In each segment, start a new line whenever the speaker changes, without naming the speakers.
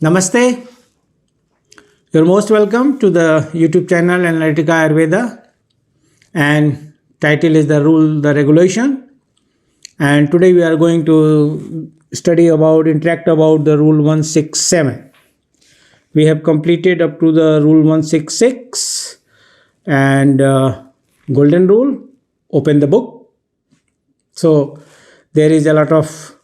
Namaste. You're most welcome to the YouTube channel Analytica Ayurveda, and title is the rule, the regulation. And today we are going to interact about the rule 167. We have completed up to the rule 166 and golden rule, open the book. So there is a lot of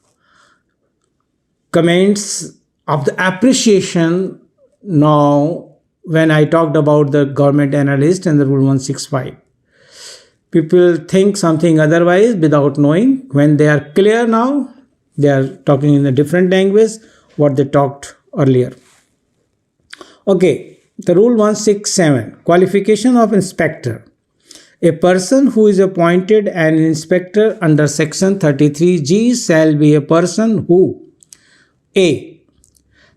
comments of the appreciation now when I talked about the government analyst and the rule 165. People think something otherwise without knowing. When they are clear now, they are talking in a different language what they talked earlier. Okay, the rule 167, qualification of inspector. A person who is appointed an inspector under section 33G shall be a person who A.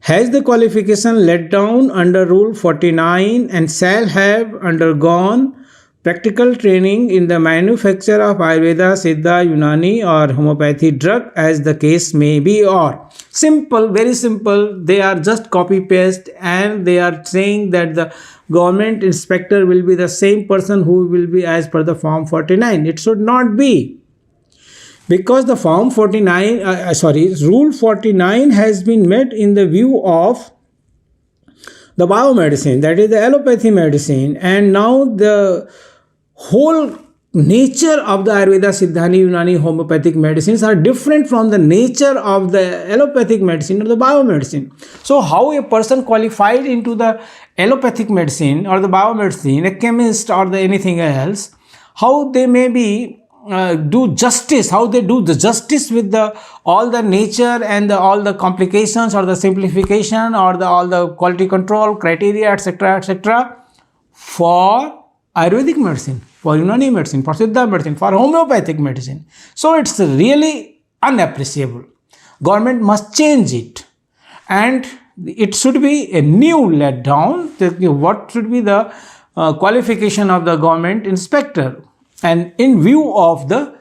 Has the qualification laid down under Rule 49 and shall have undergone practical training in the manufacture of Ayurveda, Siddha, Unani or homeopathy drug as the case may be. Or simple, very simple, they are just copy paste and they are saying that the government inspector will be the same person who will be as per the form 49. It should not be. Because the rule 49 has been made in the view of the biomedicine, that is the allopathy medicine, and now the whole nature of the Ayurveda, Siddhani, Unani, homeopathic medicines are different from the nature of the allopathic medicine or the biomedicine. So how a person qualified into the allopathic medicine or the biomedicine, a chemist or anything else, how they may be do justice, how they do the justice with all the nature and all the complications or the simplification or all the quality control criteria, etc., for Ayurvedic medicine, for Unani medicine, for Siddha medicine, for homeopathic medicine. So it's really unappreciable. Government must change it, and it should be a new let down. What should be the qualification of the government inspector? And in view of the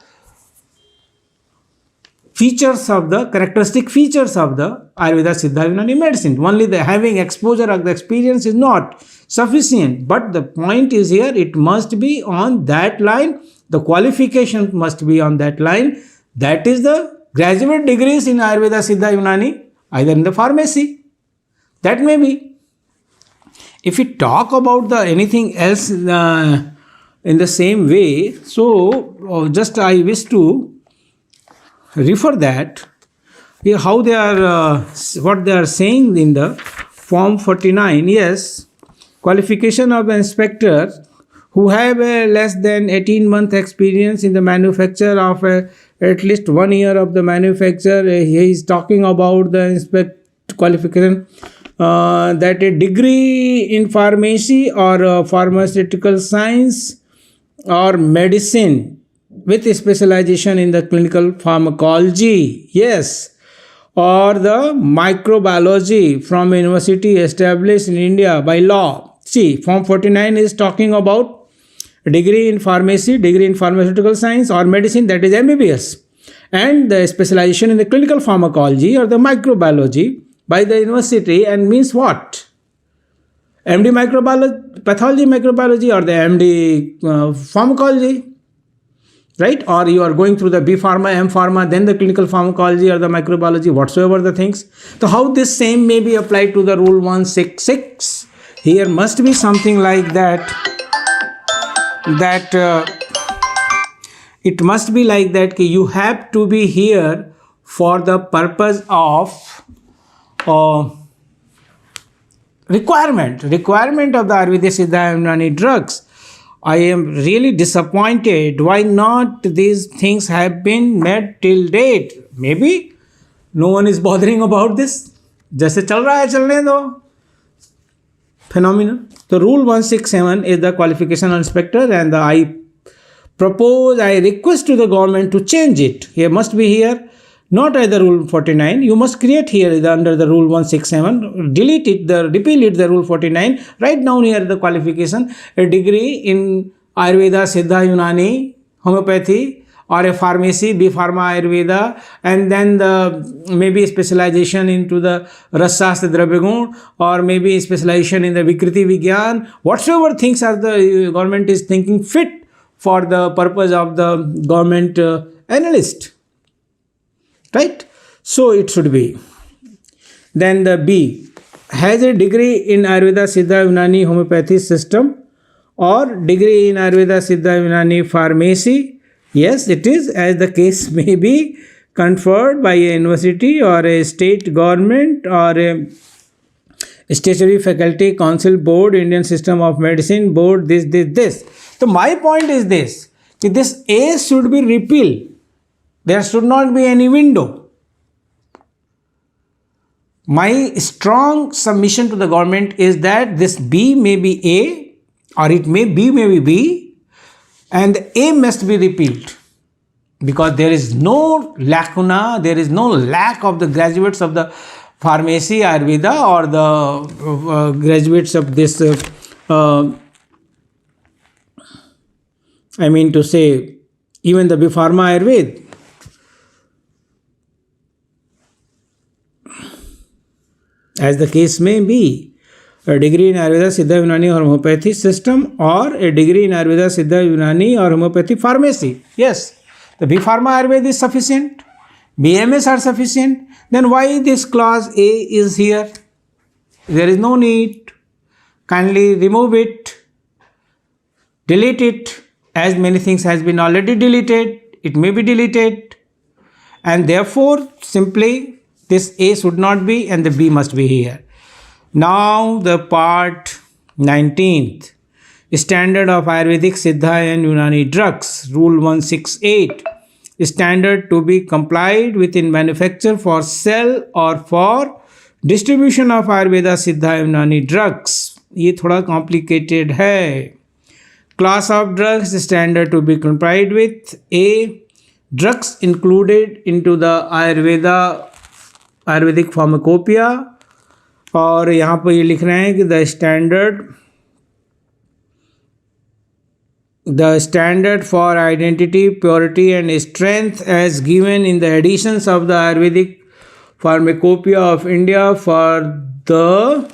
characteristic features of the Ayurveda, Siddha, Unani medicine. Only the having exposure or the experience is not sufficient. But the point is here, it must be on that line. The qualification must be on that line. That is the graduate degrees in Ayurveda, Siddha, Unani, either in the pharmacy. That may be. If we talk about the anything else in the same way, so just I wish to refer that here how they are what they are saying in the form 49. Yes, qualification of the inspector who have a less than 18-month experience in the manufacture of at least 1 year of the manufacture. He is talking about the qualification that a degree in pharmacy or pharmaceutical science or medicine with a specialization in the clinical pharmacology, yes, or the microbiology from a university established in India by law. See, Form 49 is talking about a degree in pharmacy, degree in pharmaceutical science or medicine, that is MBBS, and the specialization in the clinical pharmacology or the microbiology by the university, and means what? MD microbiology, pathology microbiology, or the MD pharmacology, right? Or you are going through the B pharma, M pharma, then the clinical pharmacology or the microbiology, whatsoever the things. So how this same may be applied to the rule 166? Here must be something like that. It must be like that. You have to be here for the purpose of requirement of the Ayurvedic, Siddha, Unani drugs. I am really disappointed. Why not these things have been made till date? Maybe no one is bothering about this. जैसे चल रहा है चलने दो. Phenomenal. So rule 167 is the qualification of inspector, and I request to the government to change it. Here must be here. Not either rule 49, you must create here under the rule 167, delete it, repeal it, the rule 49, write down here the qualification, a degree in Ayurveda, Siddha, Unani, homeopathy or a pharmacy, B Pharma Ayurveda, and then the maybe specialization into the Rasashastra Dravyagun, or maybe specialization in the Vikriti Vigyan, whatsoever things are the government is thinking fit for the purpose of the government analyst, right? So it should be. Then the B, has a degree in Ayurveda, Siddha, Unani, homeopathy system, or degree in Ayurveda, Siddha, Unani, pharmacy. Yes, it is, as the case may be, conferred by a university or a state government or a statutory faculty, council, board, Indian system of medicine, board, this. So my point is this, that this A should be repealed. There should not be any window. My strong submission to the government is that this B may be A, or it may be B, and the A must be repealed, because there is no lacuna, there is no lack of the graduates of the pharmacy, Ayurveda, or the graduates of this, I mean to say, even the B Pharma Ayurveda. As the case may be, a degree in Ayurveda, Siddha, Unani or homeopathy system, or a degree in Ayurveda, Siddha, Unani or homeopathy pharmacy. Yes, the B Pharma Ayurveda is sufficient, BMS are sufficient. Then why this clause A is here? There is no need. Kindly remove it, delete it, as many things has been already deleted. It may be deleted, and therefore simply this A should not be and the B must be here. Now the part 19th, standard of Ayurvedic, Siddha and Unani drugs, rule 168, standard to be complied with in manufacture, for sale or for distribution of Ayurveda, Siddha and Unani drugs. ये थोड़ा complicated है. Class of drugs, standard to be complied with. A, drugs included into the Ayurvedic pharmacopoeia, और यहाँ पर ये लिख रहे हैं कि the standard for identity, purity and strength as given in the editions of the Ayurvedic Pharmacopoeia of India for the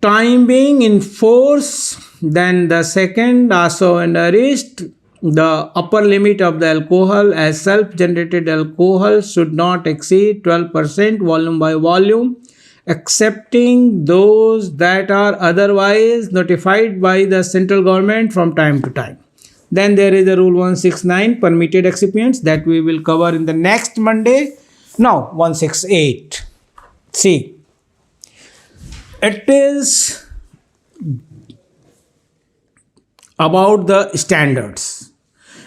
time being in force. Then the second, also enriched, the upper limit of the alcohol as self-generated alcohol should not exceed 12% volume by volume, excepting those that are otherwise notified by the central government from time to time. Then there is the rule 169, permitted excipients, that we will cover in the next Monday. Now 168. See, it is about the standards,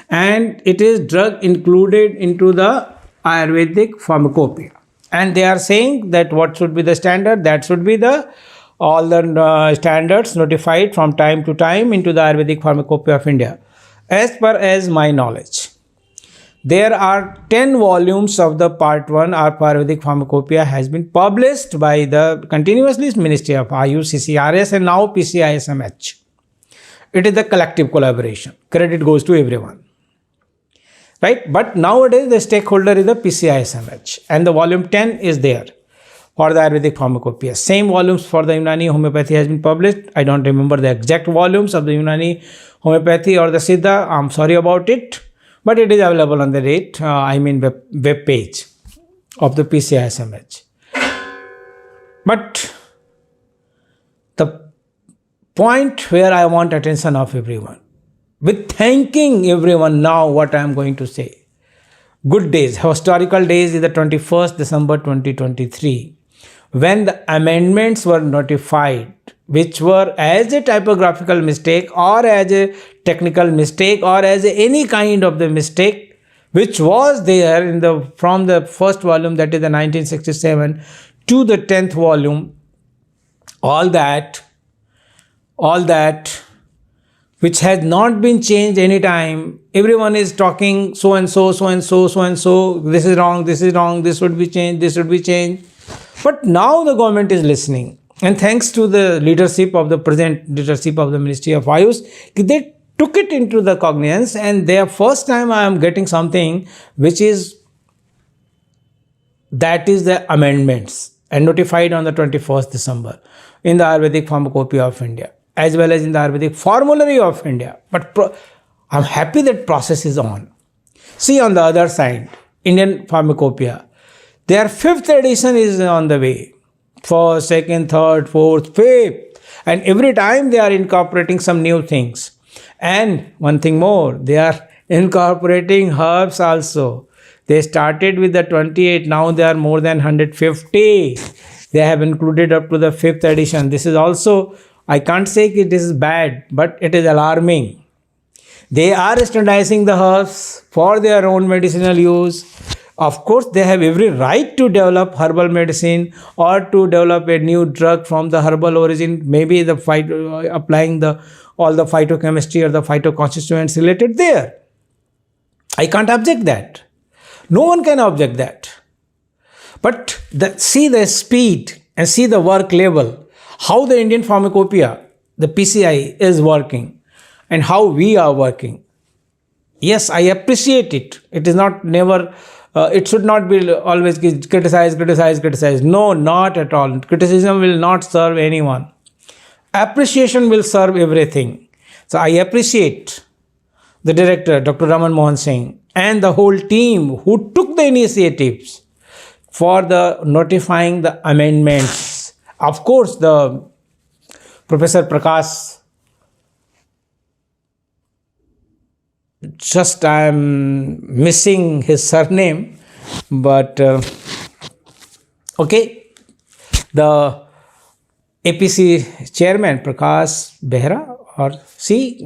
and it is drug included into the Ayurvedic pharmacopoeia, and they are saying that what should be the standard, that should be the all the standards notified from time to time into the Ayurvedic Pharmacopoeia of India. As per as my knowledge, there are 10 volumes of the part 1 of Ayurvedic Pharmacopoeia has been published by the continuously Ministry of Ayush, CCRS, and now PCISMH. It is the collective collaboration. Credit goes to everyone, right? But nowadays the stakeholder is the PCISMH, and the volume 10 is there for the Ayurvedic Pharmacopoeia. Same volumes for the Unani homeopathy has been published. I don't remember the exact volumes of the Unani homeopathy or the Siddha. I'm sorry about it, but it is available on the web page of the PCISMH. But the point where I want attention of everyone, with thanking everyone now what I am going to say. Good days, historical days is the 21st December 2023, when the amendments were notified, which were as a typographical mistake or as a technical mistake or as any kind of the mistake which was there in the from the first volume, that is the 1967, to the 10th volume, all that which has not been changed any time. Everyone is talking so and so, this is wrong, this should be changed, this should be changed. But now the government is listening, and thanks to the leadership of the present leadership of the Ministry of Ayush, they took it into the cognizance, and their first time I am getting something which is the amendments, and notified on the 21st December in the Ayurvedic Pharmacopoeia of India as well as in the Ayurvedic Formulary of India. But I'm happy that process is on. See, on the other side, Indian Pharmacopoeia, their 5th edition is on the way. 1st, 2nd, 3rd, 4th, 5th. And every time they are incorporating some new things. And one thing more, they are incorporating herbs also. They started with the 28, now they are more than 150. They have included up to the 5th edition. This is also, I can't say it is bad, but it is alarming. They are standardizing the herbs for their own medicinal use. Of course, they have every right to develop herbal medicine or to develop a new drug from the herbal origin, maybe applying all the phytochemistry or the phytoconstituents related there. I can't object that. No one can object that. But see the speed and see the work level, how the Indian Pharmacopoeia, the PCI, is working and how we are working. Yes, I appreciate it. It is not never, it should not be always criticize. No, not at all. Criticism will not serve anyone. Appreciation will serve everything. So I appreciate the director, Dr. Raman Mohan Singh, and the whole team who took the initiatives for the notifying the amendments. Of course, the Professor Prakash, just I am missing his surname, but okay, the APC chairman Prakash Behra, or see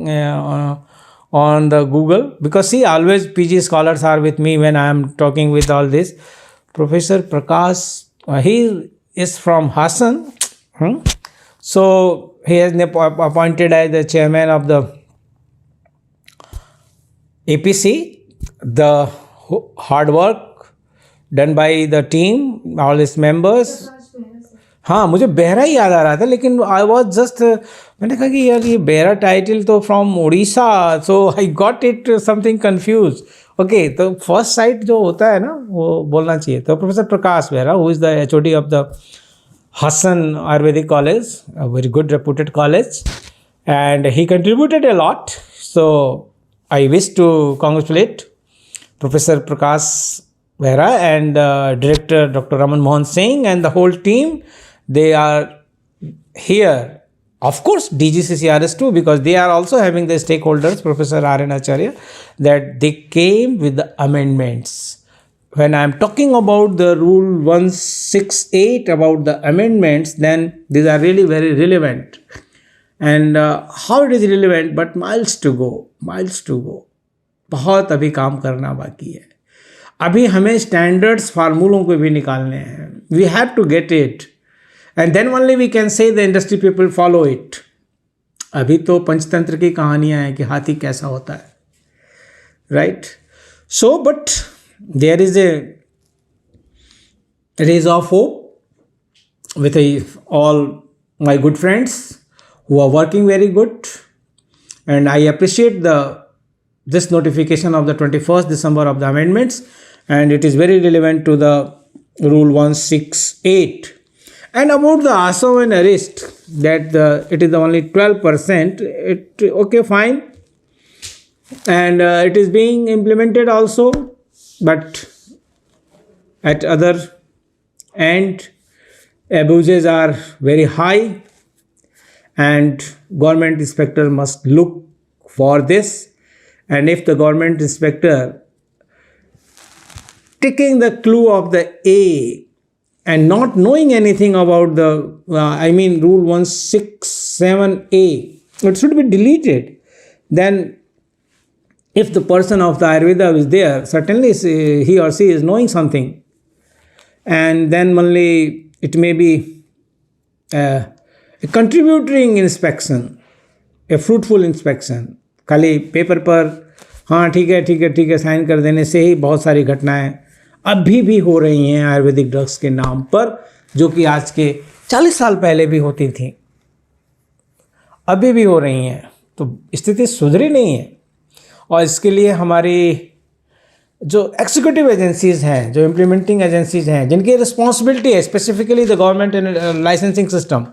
on the Google, because see, always PG scholars are with me when I am talking with all this. Professor Prakash, he is from Hassan. So he has appointed as the chairman of the APC. The hard work done by the team, all its members. हाँ, मुझे बेहरा ही याद आ रहा था, लेकिन I was just, मैंने कहा कि यार ये बेहरा टाइटल तो from Orissa, so I got it something confuse. Okay, तो फर्स्ट साइट जो होता है ना वो बोलना चाहिए. तो professor Prakash Behera, who is the HOD of the Hassan Ayurvedic College, a very good reputed college, and he contributed a lot. So I wish to congratulate Professor Prakash Behra and Director Dr. Raman Mohan Singh and the whole team. They are here. Of course, DGCCRS too, because they are also having the stakeholders, Professor R.N. Acharya, that they came with the amendments. When I am talking about the Rule 168 about the amendments, then these are really very relevant. And how it is relevant, but miles to go. बहुत अभी काम करना बाकी है. अभी हमें standards फार्मूलों को भी निकालने हैं. We have to get it. And then only we can say the industry people follow it. अभी तो पंचतंत्र की कहानियाँ हैं कि हाथी कैसा होता है. Right? So, but there is a rays of hope with all my good friends who are working very good, and I appreciate this notification of the 21st December of the amendments, and it is very relevant to the Rule 168. And about the ASO and arrest, that it is only 12%. Okay, fine, and it is being implemented also. But at other end, abuses are very high, and government inspector must look for this. And if the government inspector taking the clue of the A and not knowing anything about the, Rule 167A, it should be deleted. Then if the person of the Ayurveda is there, certainly he or she is knowing something. And then only it may be a contributing inspection, a fruitful inspection. खाली paper पर हाँ ठीक है sign कर देने से ही बहुत सारी घटनाएं अभी भी हो रही हैं आयुर्वेदिक ड्रग्स के नाम पर, जो कि आज के 40 साल पहले भी होती थी, अभी भी हो रही हैं. तो स्थिति सुधरी नहीं है। और इसके लिए हमारी जो एग्जीक्यूटिव एजेंसीज़ हैं, जो इम्प्लीमेंटिंग एजेंसीज़ हैं, जिनकी रिस्पॉन्सिबिलिटी है, specifically the government licensing system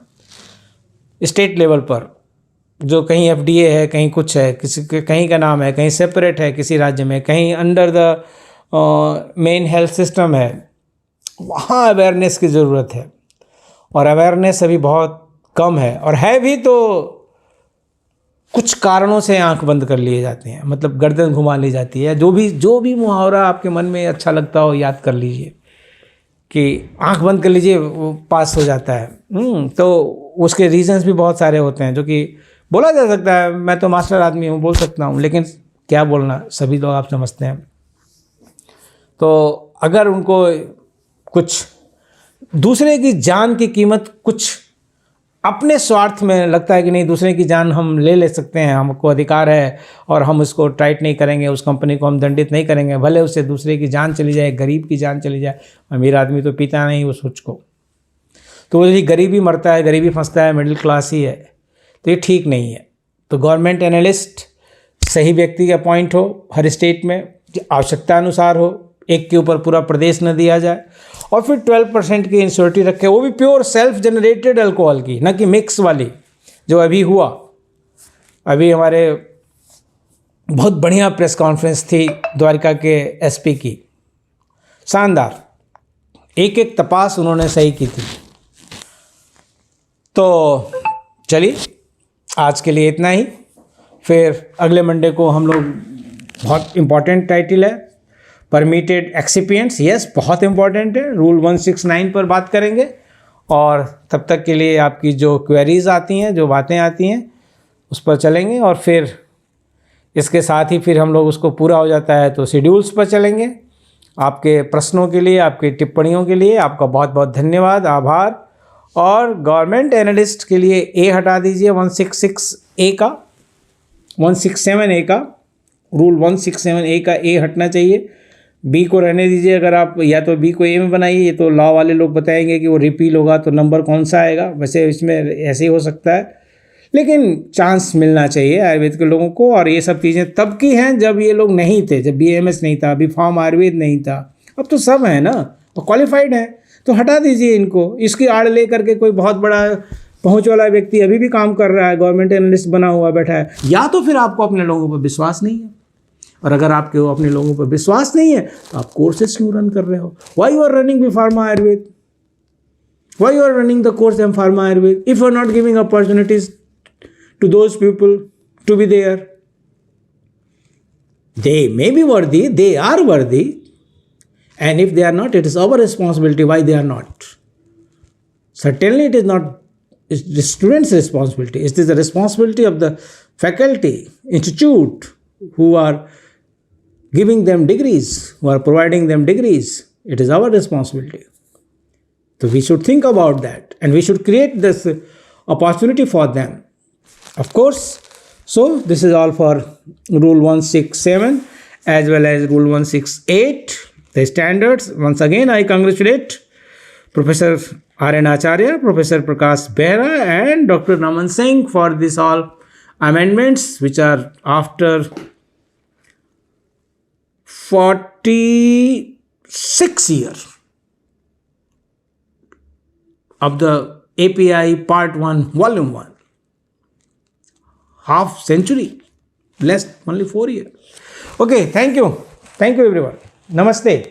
state level पर, जो कहीं एफडीए है, कहीं कुछ है, किसी के कहीं का नाम है, कहीं सेपरेट है किसी राज्य में, कहीं under the main health system है, वहाँ अवेयरनेस की ज़रूरत है। और अवेयरनेस अभी बहुत कम है, और है भी तो कुछ कारणों से आंख बंद कर लिए जाते हैं, मतलब गर्दन घुमा ली जाती है। जो भी मुहावरा आपके मन में अच्छा लगता हो याद कर लीजिए कि आंख बंद कर लीजिए, वो पास हो जाता है। तो उसके रीजंस भी बहुत सारे होते हैं जो कि बोला जा सकता है। मैं तो मास्टर आदमी हूँ, बोल सकता हूँ, लेकिन क्या बोलना, सभी लोग आप समझते हैं। तो अगर उनको कुछ दूसरे की जान की कीमत कुछ अपने स्वार्थ में लगता है कि नहीं, दूसरे की जान हम ले सकते हैं, हमको अधिकार है और हम उसको टाइट नहीं करेंगे, उस कंपनी को हम दंडित नहीं करेंगे, भले उससे दूसरे की जान चली जाए, गरीब की जान चली जाए, अमीर आदमी तो पीता नहीं उस सोच को। तो वो यदि गरीबी मरता है, गरीबी फंसता है, मिडिल क्लास ही है, तो ये ठीक नहीं है। तो गवर्नमेंट एनालिस्ट सही व्यक्ति का अपॉइंट हो, हर स्टेट में आवश्यकता अनुसार हो, एक के ऊपर पूरा प्रदेश न दिया जाए, और फिर 12% की इंश्योरिटी रखे, वो भी प्योर सेल्फ जनरेटेड अल्कोहल की, न कि मिक्स वाली जो अभी हुआ। अभी हमारे बहुत बढ़िया प्रेस कॉन्फ्रेंस थी द्वारका के एसपी की, शानदार, एक एक तपास उन्होंने सही की थी। तो चलिए आज के लिए इतना ही, फिर अगले मंडे को हम लोग, बहुत इम्पॉर्टेंट टाइटल है, परमिटेड एक्सिपिएंट्स, यस बहुत इंपॉर्टेंट है, रूल 169 पर बात करेंगे। और तब तक के लिए आपकी जो क्वेरीज आती हैं, जो बातें आती हैं, उस पर चलेंगे। और फिर इसके साथ ही फिर हम लोग उसको पूरा हो जाता है तो शेड्यूल्स पर चलेंगे। आपके प्रश्नों के लिए, आपकी टिप्पणियों के लिए आपका बहुत बहुत धन्यवाद, आभार। और गवर्नमेंट एनालिस्ट के लिए ए हटा दीजिए, 166A का, 167A का, रूल 167A का ए हटना चाहिए, बी को रहने दीजिए। अगर आप या तो बी को ए में बनाइए, ये तो लॉ वाले लोग बताएंगे कि वो रिपील होगा तो नंबर कौन सा आएगा, वैसे इसमें ऐसे ही हो सकता है, लेकिन चांस मिलना चाहिए आयुर्वेद के लोगों को। और ये सब चीज़ें तब की हैं जब ये लोग नहीं थे, जब BAMS नहीं था, बी फार्म आयुर्वेद नहीं था, अब तो सब है ना, तो क्वालिफाइड है, तो हटा दीजिए इनको। इसकी आड़ ले करके कोई बहुत बड़ा पहुंच वाला व्यक्ति अभी भी काम कर रहा है, गवर्नमेंट एनालिस्ट बना हुआ बैठा है। या तो फिर आपको अपने लोगों पर विश्वास नहीं है, और अगर आपके अपने लोगों पर विश्वास नहीं है तो आप कोर्सेज क्यों रन कर रहे हो? Why you are running B pharma Ayurveda? Why you are running the course M pharma Ayurveda if you are not giving opportunities to those people to be there? They may be worthy, they are worthy, and if they are not, it is our responsibility why they are not. Certainly it is not the students' responsibility, it is the responsibility of the faculty, institute, who are giving them degrees, who are providing them degrees. It is our responsibility. So we should think about that, and we should create this opportunity for them. Of course, so this is all for Rule 167 as well as Rule 168, the standards. Once again, I congratulate Professor R.N. Acharya, Professor Prakash Behra, and Dr. Naman Singh for this all amendments, which are after 46 years of the API Part 1, Volume 1. Half century, less only 4 years. Okay, thank you everyone. Namaste.